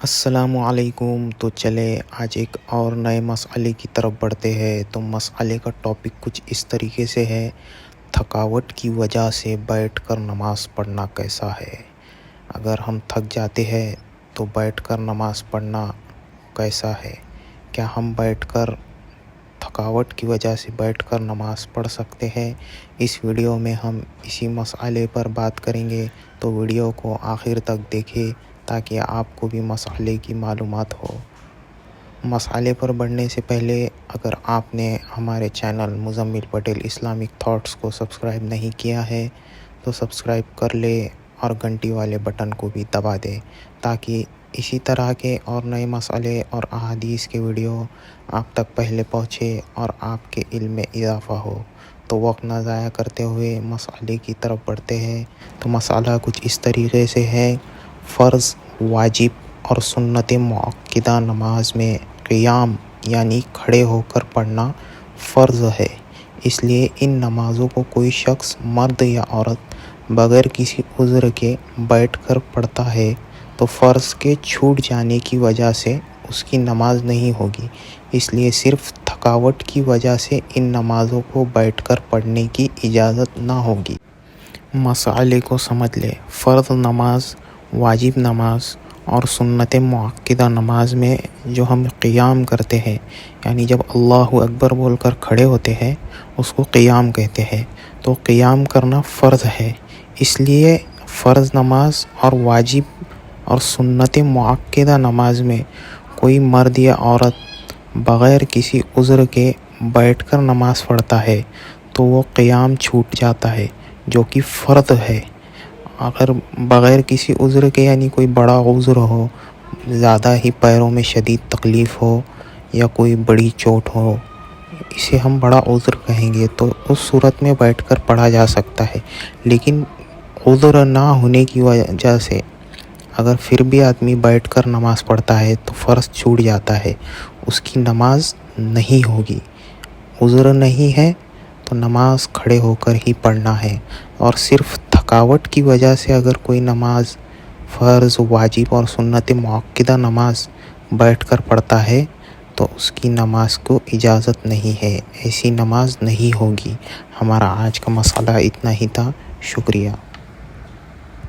السلام علیکم۔ تو چلے آج ایک اور نئے مسئلے کی طرف بڑھتے ہیں۔ تو مسئلے کا ٹاپک کچھ اس طریقے سے ہے، تھکاوٹ کی وجہ سے بیٹھ کر نماز پڑھنا کیسا ہے۔ اگر ہم تھک جاتے ہیں تو بیٹھ کر نماز پڑھنا کیسا ہے؟ کیا ہم بیٹھ کر تھکاوٹ کی وجہ سے بیٹھ کر نماز پڑھ سکتے ہیں؟ اس ویڈیو میں ہم اسی مسئلے پر بات کریں گے، تو ویڈیو کو آخر تک دیکھیں تاکہ آپ کو بھی مسئلے کی معلومات ہو۔ مسئلے پر بڑھنے سے پہلے اگر آپ نے ہمارے channel Muzammil Patel Islamic thoughts کو سبسکرائب نہیں کیا ہے تو سبسکرائب کر لے اور گھنٹی والے بٹن کو بھی دبا دے تاکہ اسی طرح کے اور نئے مسئلے اور احادیث کے ویڈیو آپ تک پہلے پہنچے اور آپ کے علم میں اضافہ ہو۔ تو وقت نہ ضائع کرتے ہوئے مسئلے کی طرف بڑھتے ہیں۔ تو مسئلہ کچھ اس طریقے سے ہے، فرض، واجب اور سنت مؤکدہ نماز میں قیام یعنی کھڑے ہو کر پڑھنا فرض ہے۔ اس لیے ان نمازوں کو کوئی شخص مرد یا عورت بغیر کسی عذر کے بیٹھ کر پڑھتا ہے تو فرض کے چھوٹ جانے کی وجہ سے اس کی نماز نہیں ہوگی۔ اس لیے صرف تھکاوٹ کی وجہ سے ان نمازوں کو بیٹھ کر پڑھنے کی اجازت نہ ہوگی۔ مسئلے کو سمجھ لے، فرض نماز، واجب نماز اور سنت مؤکدہ نماز میں جو ہم قیام کرتے ہیں یعنی جب اللہ اکبر بول کر کھڑے ہوتے ہیں اس کو قیام کہتے ہیں۔ تو قیام کرنا فرض ہے۔ اس لیے فرض نماز اور واجب اور سنت مؤکدہ نماز میں کوئی مرد یا عورت بغیر کسی عذر کے بیٹھ کر نماز پڑھتا ہے تو وہ قیام چھوٹ جاتا ہے جو کہ فرض ہے۔ اگر بغیر کسی عذر کے یعنی کوئی بڑا عذر ہو، زیادہ ہی پیروں میں شدید تکلیف ہو یا کوئی بڑی چوٹ ہو، اسے ہم بڑا عذر کہیں گے، تو اس صورت میں بیٹھ کر پڑھا جا سکتا ہے۔ لیکن عذر نہ ہونے کی وجہ سے اگر پھر بھی آدمی بیٹھ کر نماز پڑھتا ہے تو فرض چھوٹ جاتا ہے، اس کی نماز نہیں ہوگی۔ عذر نہیں ہے تو نماز کھڑے ہو کر ہی پڑھنا ہے، اور صرف تھکاوٹ کی وجہ سے اگر کوئی نماز فرض، واجب اور سنت مؤکدہ نماز بیٹھ کر پڑھتا ہے تو اس کی نماز کو اجازت نہیں ہے، ایسی نماز نہیں ہوگی۔ ہمارا آج کا مسئلہ اتنا ہی تھا، شکریہ۔